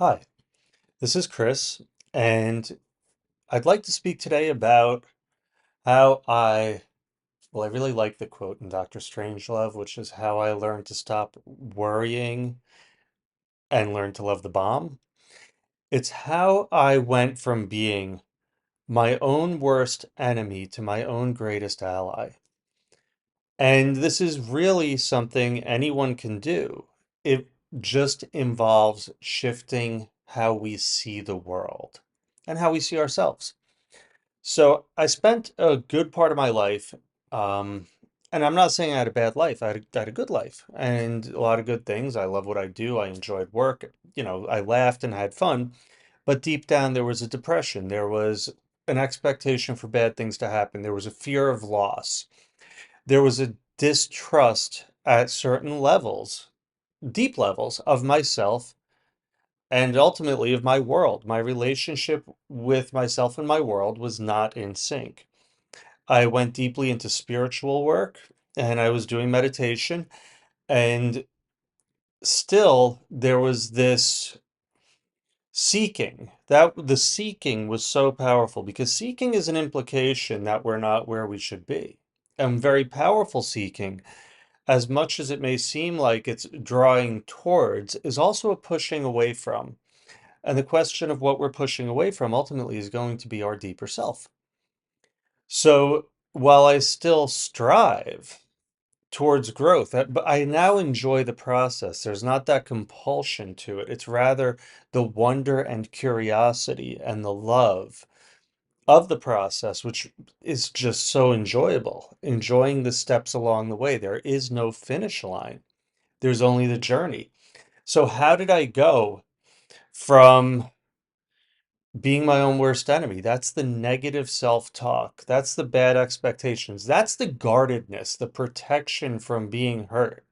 Hi, this is Chris, and I'd like to speak today about how I really like the quote in Dr. Strangelove, which is how I learned to stop worrying and learn to love the bomb. It's how I went from being my own worst enemy to my own greatest ally. And this is really something anyone can do. It just involves shifting how we see the world and how we see ourselves. So I spent a good part of my life, um, and I'm not saying I had a bad life. I had a good life and a lot of good things. I love what I do. I enjoyed work. I laughed and had fun. But deep down, there was a depression. There was an expectation for bad things to happen. There was a fear of loss. There was a distrust at certain levels, deep levels of myself and ultimately of my world. My relationship with myself and my world was not in sync. I went deeply into spiritual work and I was doing meditation, and still there was this seeking. That the seeking was so powerful because seeking is an implication that we're not where we should be. And very powerful seeking, as much as it may seem like it's drawing towards, is also a pushing away from. And the question of what we're pushing away from ultimately is going to be our deeper self. So while I still strive towards growth, but I now enjoy the process. There's not that compulsion to it. It's rather the wonder and curiosity and the love of the process, which is just so enjoyable. Enjoying the steps along the way. There is no finish line. There's only the journey. So how did I go from being my own worst enemy? That's the negative self-talk. That's the bad expectations. That's the guardedness, the protection from being hurt.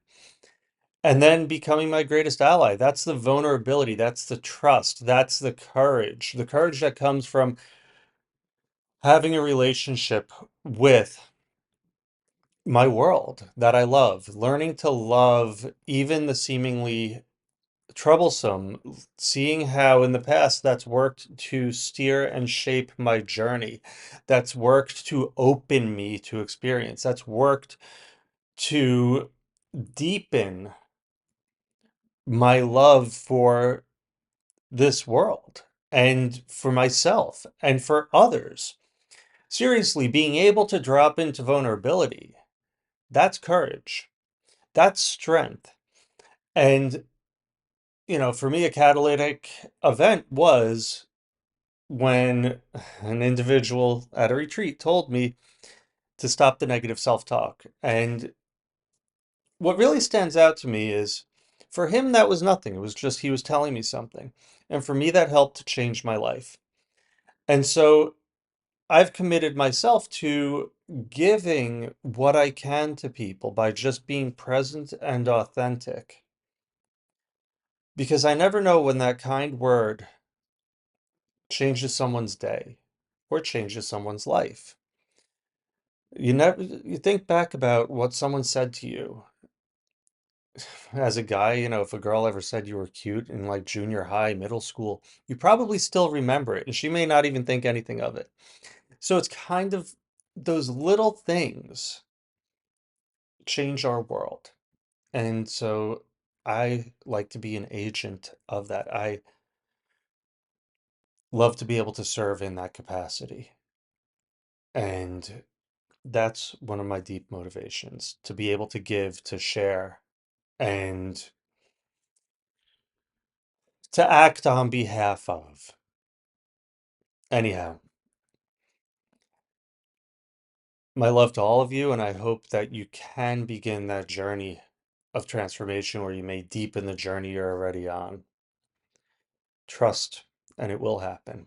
And then becoming my greatest ally. That's the vulnerability. That's the trust. That's the courage. The courage that comes from having a relationship with my world that I love, learning to love even the seemingly troublesome, seeing how in the past that's worked to steer and shape my journey, that's worked to open me to experience, that's worked to deepen my love for this world and for myself and for others. Seriously, being able to drop into vulnerability, that's courage, that's strength. And, for me, a catalytic event was when an individual at a retreat told me to stop the negative self-talk. And what really stands out to me is for him, that was nothing. It was just he was telling me something. And for me, that helped to change my life. And so I've committed myself to giving what I can to people by just being present and authentic. Because I never know when that kind word changes someone's day or changes someone's life. You think back about what someone said to you as a guy, if a girl ever said you were cute in like junior high, middle school, you probably still remember it, and she may not even think anything of it. So it's kind of those little things change our world. And so I like to be an agent of that. I love to be able to serve in that capacity. And that's one of my deep motivations, to be able to give, to share, and to act on behalf of. Anyhow, my love to all of you, and I hope that you can begin that journey of transformation where you may deepen the journey you're already on. Trust, and it will happen.